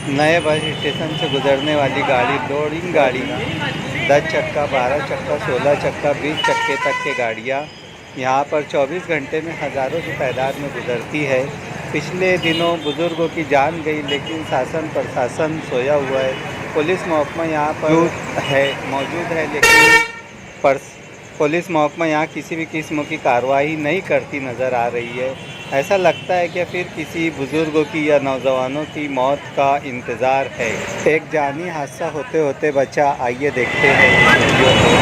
नए bus station से गुजरने वाली गाड़ी लोडिंग गाड़ी 10 चक्का, 12 चक्का, 16 चक्का, 20 चक्के तक के गाड़ियाँ यहाँ पर 24 घंटे में हज़ारों की तादाद में गुजरती है। पिछले दिनों बुज़ुर्गों की जान गई, लेकिन शासन प्रशासन सोया हुआ है। पुलिस महकमा यहाँ पर मौजूद है, लेकिन पर पुलिस महकमा यहाँ किसी भी किस्म की कार्रवाई नहीं करती नज़र आ रही है। ऐसा लगता है कि फिर किसी बुज़ुर्गों की या नौजवानों की मौत का इंतज़ार है। एक जानी हादसा होते होते बचा। आइए देखते हैं इस वीडियो को।